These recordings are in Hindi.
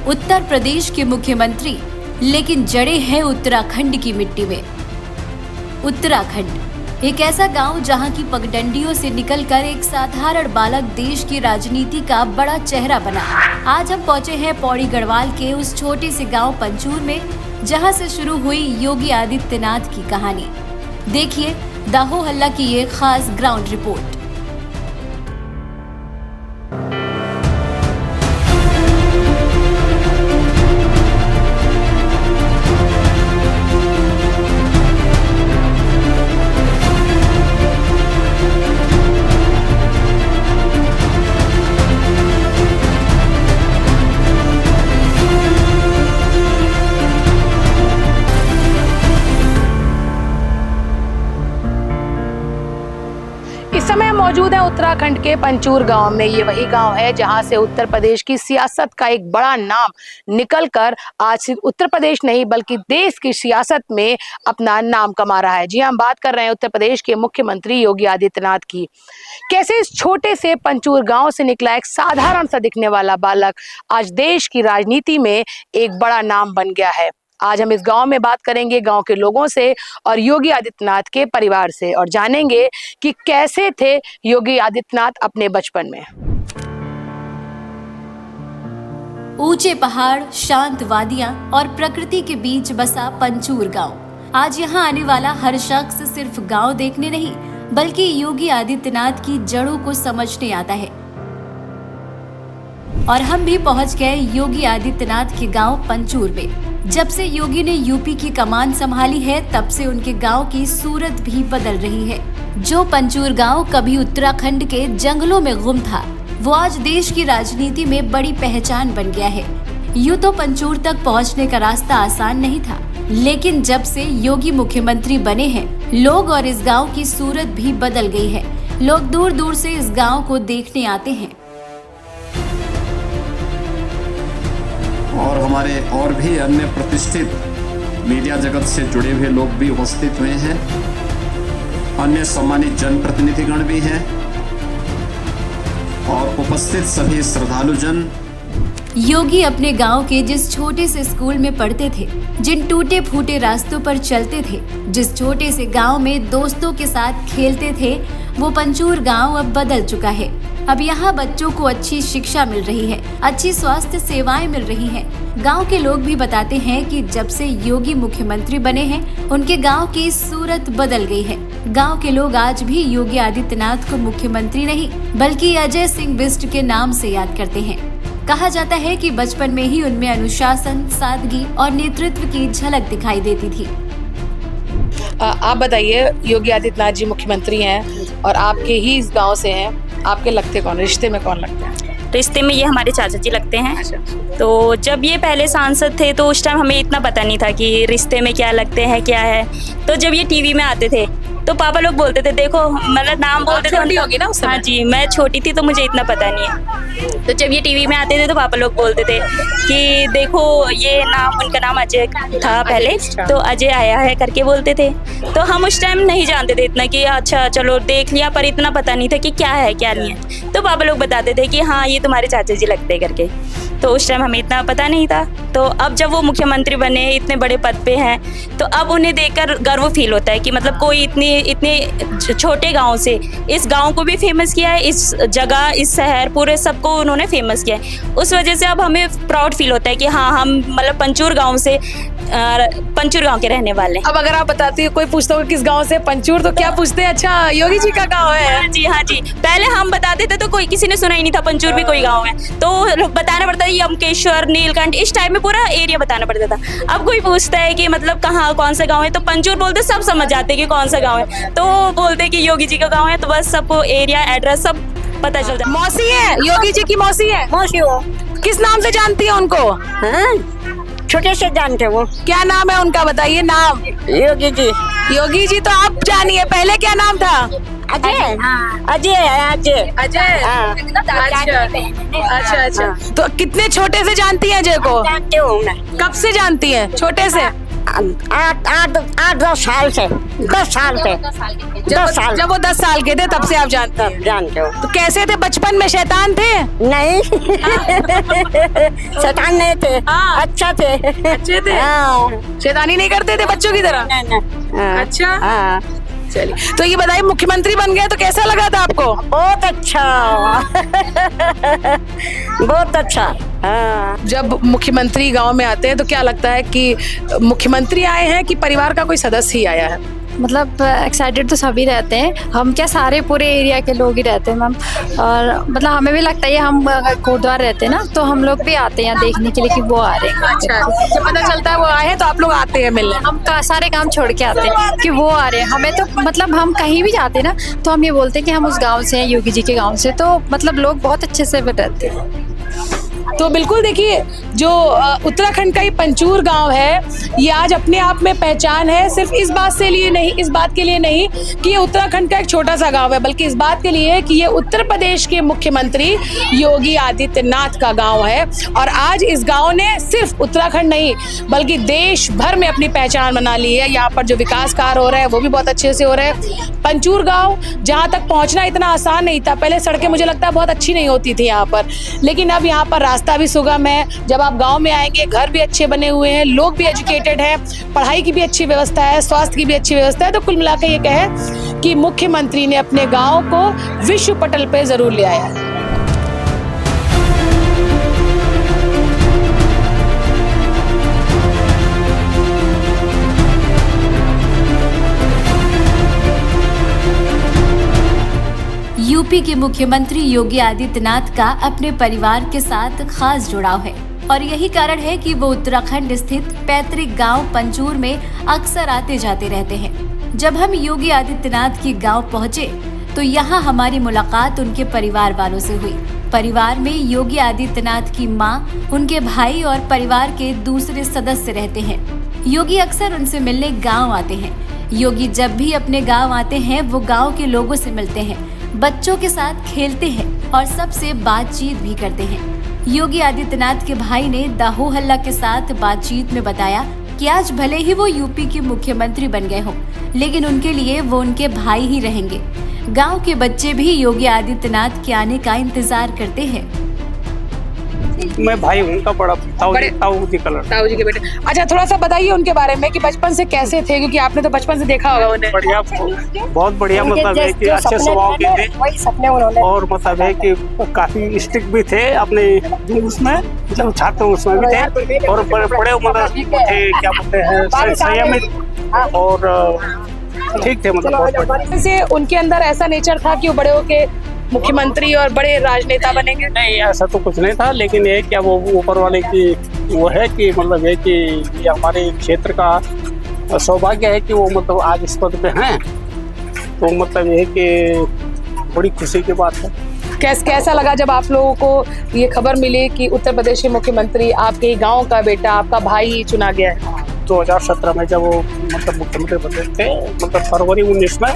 उत्तर प्रदेश के मुख्यमंत्री, लेकिन जड़े हैं उत्तराखंड की मिट्टी में। उत्तराखंड एक ऐसा गांव जहां की पगडंडियों से निकलकर एक साधारण बालक देश की राजनीति का बड़ा चेहरा बना। आज हम पहुंचे हैं पौड़ी गढ़वाल के उस छोटे से गांव पंचूर में, जहां से शुरू हुई योगी आदित्यनाथ की कहानी। देखिए दाहो हल्ला की ये खास ग्राउंड रिपोर्ट। समय मौजूद है उत्तराखंड के पंचूर गांव में। ये वही गांव है जहां से उत्तर प्रदेश की सियासत का एक बड़ा नाम निकलकर आज सिर्फ उत्तर प्रदेश नहीं बल्कि देश की सियासत में अपना नाम कमा रहा है। जी हम बात कर रहे हैं उत्तर प्रदेश के मुख्यमंत्री योगी आदित्यनाथ की। कैसे इस छोटे से पंचूर गांव से निकला एक साधारण सा दिखने वाला बालक आज देश की राजनीति में एक बड़ा नाम बन गया है। आज हम इस गांव में बात करेंगे गांव के लोगों से और योगी आदित्यनाथ के परिवार से, और जानेंगे कि कैसे थे योगी आदित्यनाथ अपने बचपन में। ऊंचे पहाड़, शांत वादियां और प्रकृति के बीच बसा पंचूर गांव। आज यहां आने वाला हर शख्स सिर्फ गांव देखने नहीं बल्कि योगी आदित्यनाथ की जड़ों को समझने आता है। और हम भी पहुंच गए योगी आदित्यनाथ के गांव पंचूर में। जब से योगी ने यूपी की कमान संभाली है, तब से उनके गांव की सूरत भी बदल रही है। जो पंचूर गांव कभी उत्तराखंड के जंगलों में गुम था, वो आज देश की राजनीति में बड़ी पहचान बन गया है। यूं तो पंचूर तक पहुंचने का रास्ता आसान नहीं था, लेकिन जब से योगी मुख्यमंत्री बने हैं, लोग और इस गाँव की सूरत भी बदल गई है। लोग दूर दूर से इस गाँव को देखने आते हैं। और हमारे और भी अन्य प्रतिष्ठित मीडिया जगत से जुड़े हुए लोग भी उपस्थित हुए हैं। अन्य सम्मानित जनप्रतिनिधिगण भी हैं और उपस्थित सभी श्रद्धालुजन। योगी अपने गांव के जिस छोटे से स्कूल में पढ़ते थे, जिन टूटे फूटे रास्तों पर चलते थे, जिस छोटे से गांव में दोस्तों के साथ खेलते थे, वो पंचूर गांव अब बदल चुका है। अब यहाँ बच्चों को अच्छी शिक्षा मिल रही है, अच्छी स्वास्थ्य सेवाएं मिल रही हैं। गांव के लोग भी बताते हैं कि जब से योगी मुख्यमंत्री बने हैं, उनके गांव की सूरत बदल गई है। गांव के लोग आज भी योगी आदित्यनाथ को मुख्यमंत्री नहीं बल्कि अजय सिंह बिष्ट के नाम से याद करते हैं। कहा जाता है कि बचपन में ही उनमें अनुशासन, सादगी और नेतृत्व की झलक दिखाई देती थी। आप बताइए, योगी आदित्यनाथ जी मुख्यमंत्री हैं और आपके ही इस गांव से हैं, आपके लगते कौन, रिश्ते में कौन लगते हैं? रिश्ते में ये हमारे चाचा जी लगते हैं। तो जब ये पहले सांसद थे तो उस टाइम हमें इतना पता नहीं था कि रिश्ते में क्या लगते हैं क्या है। तो जब ये टीवी में आते थे तो पापा लोग बोलते थे, देखो मतलब नाम बोलते थे। छोटी होगी ना उस समय? हाँ जी, मैं छोटी थी तो मुझे इतना पता नहीं है। तो जब ये टीवी में आते थे तो पापा लोग बोलते थे कि देखो ये नाम, उनका नाम अजय था पहले, तो अजय आया है करके बोलते थे। तो हम उस टाइम नहीं जानते थे इतना कि अच्छा चलो देख लिया, पर इतना पता नहीं था कि क्या है क्या नहीं है। तो पापा लोग बताते थे कि हाँ ये तुम्हारे चाचा जी लगते करके। तो उस टाइम हमें इतना पता नहीं था। तो अब जब वो मुख्यमंत्री बने, इतने बड़े पद पे हैं, तो अब उन्हें देखकर गर्व फील होता है कि मतलब कोई इतने छोटे गांव से इस गांव को भी फेमस किया है, इस जगह, इस शहर, पूरे सबको उन्होंने फेमस किया है। उस वजह से अब हमें प्राउड फील होता है कि हाँ हम मतलब पंचूर गांव से, पंचूर गांव के रहने वाले। अब अगर आप बताती हो, कोई पूछता हो किस गांव से, पंचूर, तो क्या पूछते हैं? अच्छा योगी जी का गांव है। हाँ जी, हाँ जी। पहले हम बताते थे तो कोई किसी ने सुना ही नहीं था पंचूर भी कोई गांव है, तो बताना पड़ता है यमकेश्वर, नीलकंठ, इस टाइम में पूरा एरिया बताना पड़ता था। अब कोई पूछता है कि मतलब कहाँ कौन सा गांव है, तो पंचूर बोलते सब समझ जाते हैं कि कौन सा गांव है। तो बोलते कि योगी जी का गांव है, तो बस सबको एरिया, एड्रेस सब पता चल जाता। मौसी है, योगी जी की मौसी है। मौसी हो। किस नाम से जानती है उनको? छोटे से जानते हो। क्या नाम है उनका, बताइए नाम। योगी जी। योगी जी तो आप जानिए, पहले क्या नाम था? अजय। अजय अजय अजय। अच्छा। तो कितने छोटे से जानती हैं अजय को? जानते हो मैं। कब से जानती हैं? छोटे से? आठ 10 साल से 10 साल से 10 साल जब वो 10 साल के थे तब से आप जानते हैं। जानते हो? तो कैसे थे बचपन में, शैतान थे? नहीं शैतान नहीं थे, हाँ। अच्छा थे। अच्छे थे? हाँ। शैतानी नहीं करते थे बच्चों की तरह? नहीं। हाँ। अच्छा। हाँ। चलिए, तो ये बताइए मुख्यमंत्री बन गए तो कैसा लगा था आपको? बहुत अच्छा बहुत अच्छा। हाँ। जब मुख्यमंत्री गांव में आते हैं तो क्या लगता है कि मुख्यमंत्री आए हैं कि परिवार का कोई सदस्य ही आया है? मतलब एक्साइटेड तो सभी रहते हैं, हम क्या सारे पूरे एरिया के लोग ही रहते हैं मैम। और मतलब हमें भी लगता है, हम कोटद्वार रहते हैं ना, तो हम लोग भी आते हैं यहाँ देखने के लिए कि वो आ रहे हैं। अच्छा, जब पता चलता है वो आए हैं तो आप लोग आते हैं मिलने? हम सारे काम छोड़ के आते हैं कि वो आ रहे हैं। हमें तो मतलब हम कहीं भी जाते हैं ना तो हम ये बोलते हैं कि हम उस गाँव से हैं, योगी जी के गाँव से, तो मतलब लोग बहुत अच्छे से रहते हैं। तो बिल्कुल देखिए, जो उत्तराखंड का ये पंचूर गांव है, ये आज अपने आप में पहचान है, सिर्फ इस बात के लिए नहीं कि ये उत्तराखंड का एक छोटा सा गांव है, बल्कि इस बात के लिए कि ये उत्तर प्रदेश के मुख्यमंत्री योगी आदित्यनाथ का गांव है। और आज इस गांव ने सिर्फ उत्तराखंड नहीं बल्कि देश भर में अपनी पहचान बना ली है। यहाँ पर जो विकास कार्य हो रहा है वो भी बहुत अच्छे से हो रहा है। पंचूर गाँव जहाँ तक पहुँचना इतना आसान नहीं था, पहले सड़कें मुझे लगता है बहुत अच्छी नहीं होती थी यहाँ पर, लेकिन अब यहाँ पर रास्ता भी सुगम है। जब आप गांव में आएंगे, घर भी अच्छे बने हुए हैं, लोग भी एजुकेटेड हैं, पढ़ाई की भी अच्छी व्यवस्था है, स्वास्थ्य की भी अच्छी व्यवस्था है। तो कुल मिलाकर ये कहें कि मुख्यमंत्री ने अपने गांव को विश्व पटल पे जरूर ले आया है। यूपी के मुख्यमंत्री योगी आदित्यनाथ का अपने परिवार के साथ खास जुड़ाव है और यही कारण है कि वो उत्तराखंड स्थित पैतृक गांव पंचूर में अक्सर आते जाते रहते हैं। जब हम योगी आदित्यनाथ के गांव पहुंचे तो यहाँ हमारी मुलाकात उनके परिवार वालों से हुई। परिवार में योगी आदित्यनाथ की माँ, उनके भाई और परिवार के दूसरे सदस्य रहते हैं। योगी अक्सर उनसे मिलने गाँव आते हैं। योगी जब भी अपने गाँव आते हैं वो गाँव के लोगों से मिलते हैं, बच्चों के साथ खेलते हैं और सबसे बातचीत भी करते हैं। योगी आदित्यनाथ के भाई ने द हो हल्ला के साथ बातचीत में बताया कि आज भले ही वो यूपी के मुख्यमंत्री बन गए हों, लेकिन उनके लिए वो उनके भाई ही रहेंगे। गांव के बच्चे भी योगी आदित्यनाथ के आने का इंतजार करते हैं। मैं भाई हूँ उनका, बड़ा ताऊ जी के बेटे। अच्छा, थोड़ा सा बताइए उनके बारे में कि बचपन से कैसे थे, क्योंकि आपने तो बचपन से देखा होगा उन्हें। बढ़िया, बहुत बढ़िया, मतलब है कि अच्छे स्वभाव के थे और मतलब है कि काफी स्ट्रिक्ट भी थे अपने उसमें, मतलब छात्र उसमें भी थे और बड़े मतलब थे, क्या बोलते हैं, संयमित और ठीक थे, मतलब जैसे उनके अंदर ऐसा नेचर था कि वो बड़े होके मुख्यमंत्री और बड़े राजनेता बनेंगे? नहीं, ऐसा तो कुछ नहीं था, लेकिन ये क्या वो ऊपर वाले की वो है कि मतलब है कि ये हमारे क्षेत्र का सौभाग्य है कि वो मतलब आज इस पद पे हैं, तो मतलब ये कि बड़ी खुशी की बात है। कैसा लगा जब आप लोगों को ये खबर मिली कि उत्तर प्रदेश के मुख्यमंत्री आपके गांव का बेटा, आपका भाई चुना गया है? 2017 में जब वो मतलब मुख्यमंत्री बने थे, मतलब फरवरी 19 में,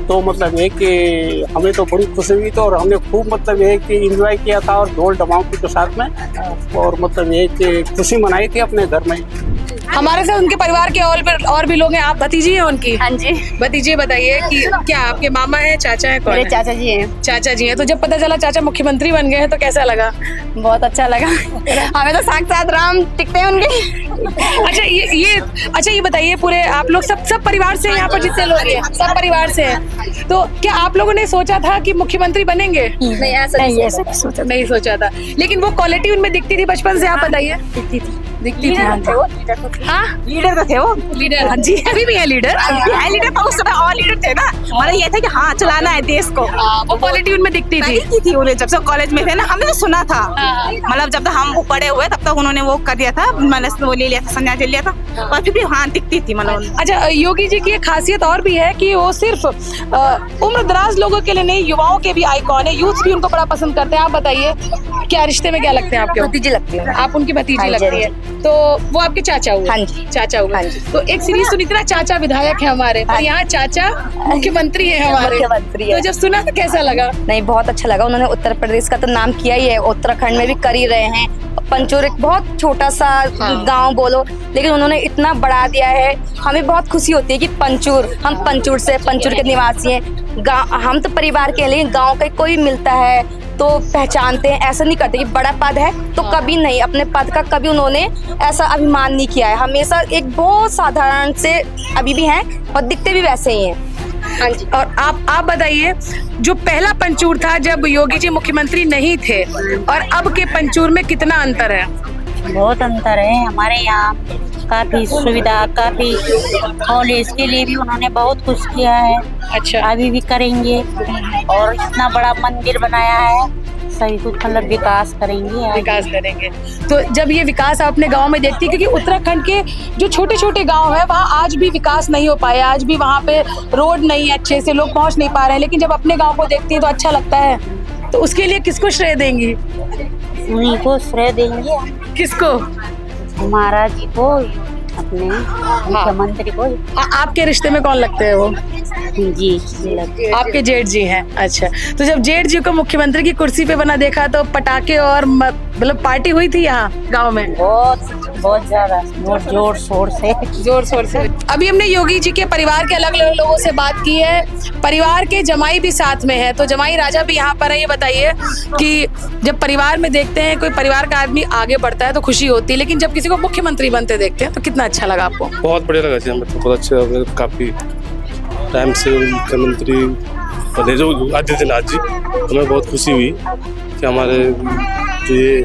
तो मतलब ये कि हमें तो बड़ी खुशी हुई थी और हमने खूब मतलब ये कि एंजॉय किया था और ढोल डमाओं के साथ में, और मतलब ये कि खुशी मनाई थी अपने घर में। हमारे साथ उनके परिवार के और भी लोग हैं। आप भतीजी हैं उनकी? हाँ जी। भतीजी, बताइए कि क्या आपके मामा हैं, चाचा हैं, कौन है? चाचा जी हैं। चाचा जी हैं। तो जब पता चला चाचा मुख्यमंत्री बन गए हैं तो कैसा लगा? बहुत अच्छा लगा। हमें तो साक्षात राम दिखते हैं उनके। अच्छा ये बताइए, पूरे आप लोग सब परिवार से यहाँ पर जितने लोग हैं, सब परिवार से हैं, तो क्या आप लोगों ने सोचा था कि मुख्यमंत्री बनेंगे? नहीं, ऐसा नहीं सोचा था, लेकिन वो क्वालिटी उनमें दिखती थी बचपन से, आप बताइए। दिखती थी। हाँ, लीडर तो थे वो। लीडर, हाँ जी, अभी भी है लीडर। लीडर तो उस समय और लीडर थे ना, हमारा ये था कि हाँ चलाना है देश को। वो क्वालिटी उनमें दिखती थी उन्हें, जब से कॉलेज में थे ना, हमने तो सुना था, मतलब जब तक हम पढ़े हुए तब तक उन्होंने वो कर दिया था, मैंने वो ले लिया था, संन्यास ले लिया था, और फिर भी हाँ दिखती थी मतलब। अच्छा, योगी जी की एक खासियत और भी है कि वो सिर्फ उम्र दराज लोगों के लिए नहीं, युवाओं के भी आइकॉन है, यूथ भी उनको बड़ा पसंद करते हैं। आप बताइए, क्या रिश्ते में क्या लगते हैं आपके? भतीजी लगती है। आप उनकी भतीजी लगती है, तो वो आपके चाचा हुए? हाँ जी, चाचा हुए। हाँ जी। तो एक सीरीज सुनी थी ना, चाचा विधायक है हमारे, और यहाँ चाचा मुख्यमंत्री है हमारे। मुख्यमंत्री है। तो जब सुना तो कैसा लगा? नहीं, बहुत अच्छा लगा। उन्होंने उत्तर प्रदेश का तो नाम किया ही है, उत्तराखंड में भी कर ही रहे हैं, पंचूर एक बहुत छोटा सा गांव बोलो, लेकिन उन्होंने इतना बढ़ा दिया है। हमें बहुत खुशी होती है कि पंचूर, हम पंचूर से, पंचूर के निवासी हैं। हम तो परिवार के लिए गांव का कोई मिलता है तो पहचानते हैं, ऐसा नहीं करते कि बड़ा पद है तो कभी नहीं, अपने पद का कभी उन्होंने ऐसा अभिमान नहीं किया है। हमेशा एक बहुत साधारण से अभी भी हैं और दिखते भी वैसे ही हैं। हाँ जी। और आप बताइए, जो पहला पंचूर था जब योगी जी मुख्यमंत्री नहीं थे और अब के पंचूर में कितना अंतर है? बहुत अंतर है। हमारे यहाँ काफी सुविधा, काफी कॉलेज के लिए भी उन्होंने बहुत कुछ किया है। अच्छा। अभी भी करेंगे और इतना बड़ा मंदिर बनाया है, सही कुछ मतलब विकास करेंगे, विकास करेंगे। तो जब ये विकास आप अपने गांव में देखती है, क्योंकि उत्तराखंड के जो छोटे छोटे गांव है वहाँ आज भी विकास नहीं हो पाया, आज भी वहाँ पे रोड नहीं है, अच्छे से लोग पहुँच नहीं पा रहे हैं, लेकिन जब अपने गाँव को देखती है तो अच्छा लगता है। तो उसके लिए किसको श्रेय देंगी? उन्हीं को श्रेय देंगे। किसको? महाराज जी को, अपने मुख्यमंत्री को। आपके रिश्ते में कौन लगते हैं वो? जी, आपके जेठ जी हैं। अच्छा, तो जब जेठ जी को मुख्यमंत्री की कुर्सी पे बना देखा तो पटाखे और मतलब पार्टी हुई थी यहाँ गांव में? बहुत ज्यादा, बहुत जोर शोर से। अभी हमने योगी जी के परिवार के अलग अलग लोगों से बात की है। परिवार के जमाई भी साथ में है, तो जमाई राजा भी यहाँ पर है। ये बताइए कि जब परिवार में देखते हैं कोई परिवार का आदमी आगे बढ़ता है तो खुशी होती है, लेकिन जब किसी को मुख्यमंत्री बनते देखते हैं तो कितना अच्छा लगा आपको? बहुत बढ़िया लगा जी, हमें तो बहुत अच्छा। काफी टाइम से मुख्यमंत्री बने जो आदित्यनाथ जी, हमें बहुत खुशी हुई कि हमारे जो ये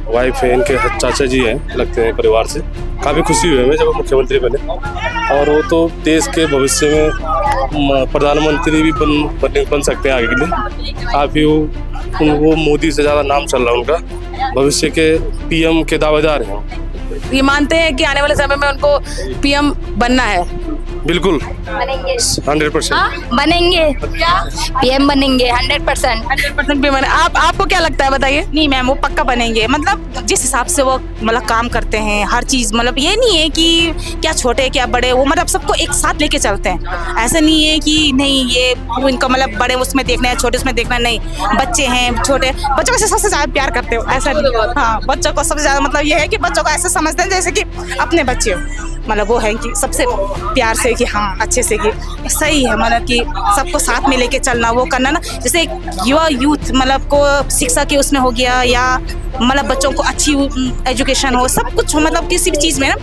वाइफ है, इनके चाचा जी हैं लगते हैं परिवार से, काफ़ी खुशी हुई हमें जब वो मुख्यमंत्री बने। और वो तो देश के भविष्य में प्रधानमंत्री भी बन सकते हैं आगे के लिए। काफ़ी वो मोदी से ज़्यादा नाम चल रहा है उनका, भविष्य के पीएम के दावेदार हैं। ये मानते हैं कि आने वाले समय में उनको पीएम बनना है? बिल्कुल, बनेंगे 100% बनेंगे। क्या पीएम बनेंगे? 100% पीएम। आपको क्या लगता है, बताइए? नहीं मैम, वो पक्का बनेंगे। मतलब जिस हिसाब से वो मतलब काम करते हैं, हर चीज, मतलब ये नहीं है कि क्या छोटे क्या बड़े, वो मतलब सबको एक साथ लेके चलते हैं। ऐसा नहीं है कि नहीं ये इनको मतलब बड़े उसमें देखना है, छोटे उसमें देखना नहीं। बच्चे हैं, छोटे बच्चों को सबसे ज्यादा प्यार करते हो, ऐसा नहीं। हाँ, बच्चों को सबसे ज्यादा मतलब ये है कि बच्चों को ऐसे समझते हैं जैसे कि अपने बच्चे हो। मतलब वो है कि सबसे प्यार से कि हाँ अच्छे से कि सही है, मतलब कि सबको साथ में लेके चलना, वो करना ना। जैसे युवा यूथ मतलब को शिक्षा के उसमें हो गया, या मतलब बच्चों को अच्छी एजुकेशन हो, सब कुछ हो। मतलब किसी भी चीज़ में ना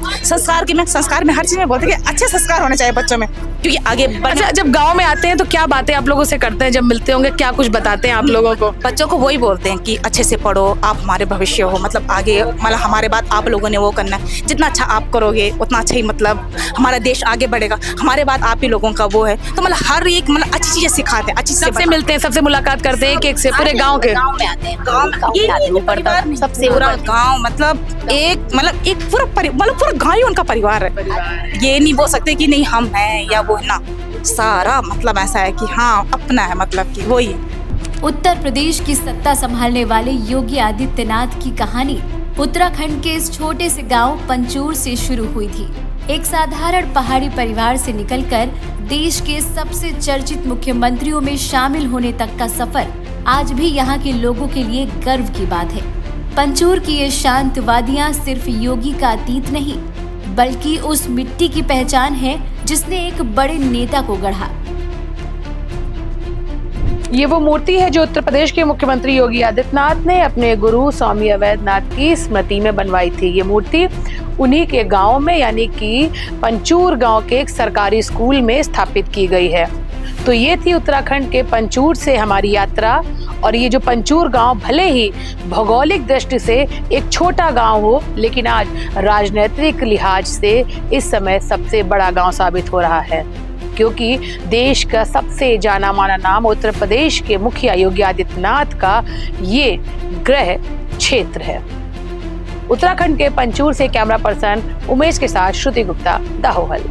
संस्कार में हर चीज़ में बोलते हैं कि अच्छे संस्कार होने चाहिए बच्चों में, क्योंकि आगे अच्छा, जब गांव में आते हैं तो क्या बातें आप लोगों से करते हैं? जब मिलते होंगे क्या कुछ बताते हैं आप लोगों को? बच्चों को वही बोलते हैं कि अच्छे से पढ़ो, आप हमारे भविष्य हो, मतलब आगे मतलब हमारे बाद आप लोगों ने वो करना है। जितना अच्छा आप करोगे उतना अच्छा ही मतलब हमारा देश आगे बढ़ेगा। हमारे बाद आप ही लोगों का वो है, तो मतलब हर एक मतलब अच्छी चीजें सिखाते हैं, अच्छी सबसे मिलते हैं, सबसे मुलाकात करते हैं, एक से पूरे गाँव के में आते हैं। सबसे पूरा गांव मतलब एक पूरा गांव ही उनका परिवार है। ये नहीं बोल सकते कि नहीं हम हैं या वो ना, सारा मतलब ऐसा है कि हाँ अपना है, मतलब कि वही। उत्तर प्रदेश की सत्ता संभालने वाले योगी आदित्यनाथ की कहानी उत्तराखंड के इस छोटे से गांव पंचूर से शुरू हुई थी। एक साधारण पहाड़ी परिवार से निकलकर देश के सबसे चर्चित मुख्यमंत्रियों में शामिल होने तक का सफर आज भी यहाँ के लोगों के लिए गर्व की बात है। पंचूर की ये शांत वादियां सिर्फ योगी का अतीत नहीं, बल्कि उस मिट्टी की पहचान है जिसने एक बड़े नेता को गढ़ा। ये वो मूर्ति है जो उत्तर प्रदेश के मुख्यमंत्री योगी आदित्यनाथ ने अपने गुरु स्वामी अवैधनाथ की स्मृति में बनवाई थी। ये मूर्ति उन्हीं के गांव में, यानी कि पंचूर गांव के एक सरकारी स्कूल में स्थापित की गई है। तो ये थी उत्तराखंड के पंचूर से हमारी यात्रा। और ये जो पंचूर गांव भले ही भौगोलिक दृष्टि से एक छोटा गांव हो, लेकिन आज राजनीतिक लिहाज से इस समय सबसे बड़ा गांव साबित हो रहा है, क्योंकि देश का सबसे जाना माना नाम उत्तर प्रदेश के मुखिया योगी आदित्यनाथ का ये गृह क्षेत्र है। उत्तराखंड के पंचूर से कैमरा पर्सन उमेश के साथ श्रुति गुप्ता, दाहोहल।